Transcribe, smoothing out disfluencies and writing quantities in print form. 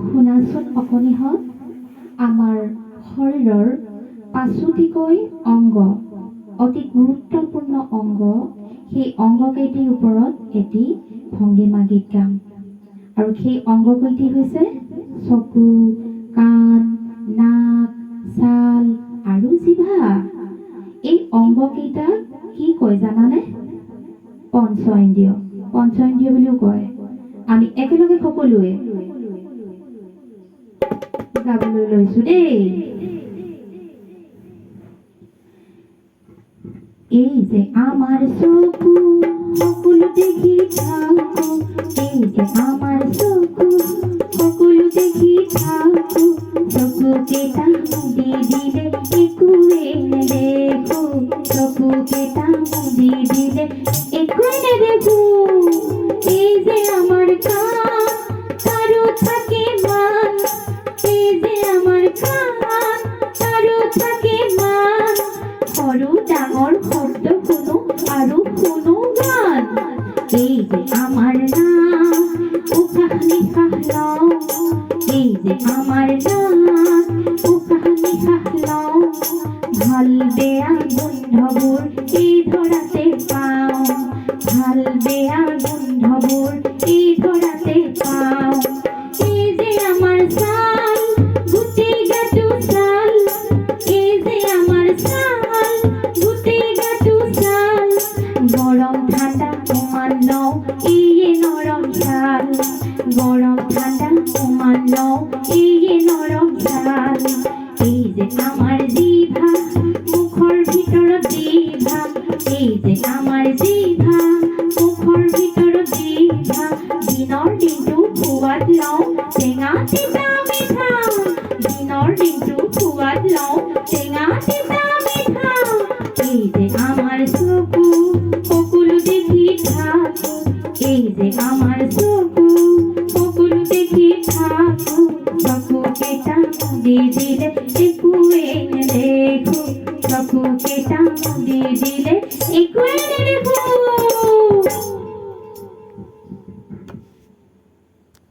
শুনাচোন অকণিহঁত, আমাৰ শৰীৰৰ পাঁচোটিকৈ অংগ, অতি গুৰুত্বপূৰ্ণ অংগ। সেই অংগকেইটিৰ ওপৰত এটি ভংগীমা গীত গাম। আৰু সেই অংগকেইটি হৈছে চকু, কাণ, নাক, ছাল আৰু জিভা। এই অংগকেইটাক কি কয় জানানে? পঞ্চ ইন্দ্ৰিয়। পঞ্চ ইন্দ্ৰিয় বুলিও কয়। আমি একেলগে সকলোৱে গাবলৈ লৈছো দেই। এই যে আমাৰ চকু সকলো দেখি থাকো, এই যে আমাৰ চকু সকলো দেখি থাকো, চকু কেইটা মুদি দিলে একোৱে নেদেখো, চকু কেইটা মুদি দিলে একোৱে নেদেখো। এই যে আমাৰ কাণ তাৰো থাকে মান, এই যে আমাৰ কাণ তাৰো থাকে মান, সৰু ডাঙৰ শব্দ শুনো আৰু শুনো গান। এই যে আমাৰ নাক উশাহ নিশাহ লওঁ, এই যে আমাৰ নাক উশাহ নিশাহ লওঁ, ভাল বেয়া গোন্ধবোৰ এই ধৰাতে পাওঁ, ভাল বেয়া গোন্ধবোৰ এই ধৰাতে পাওঁ। এই যে আমাৰ ছাল গোটেই গাটো ছাল, এই যে আমাৰ ছাল গোটেই গাটো ছাল, গৰম ঠাণ্ডা সমান লওঁ এই নৰম ছাল, গৰম ঠাণ্ডা সমান লওঁ এই নৰম ছাল। এই যে আমাৰ জিভা মুখৰ ভিতৰত জিভা, এই যে আমাৰ জিভা মুখৰ ভিতৰত জিভা, দিনৰ দিনটো সোৱাদ লওঁ টেঙা তিতা মিঠা, দিনৰ দিনটো সোৱাদ লওঁ টেঙা তিতা মিঠা। এই যে আমাৰ চকু সকলো দেখি থাকো, এই যে আমাৰ চকু সকলো দেখি থাকো, চকু কেইটা মুদি দিলে একোৱে নেদেখো, চকু কেইটা মুদি দিলে একোৱে নেদেখো।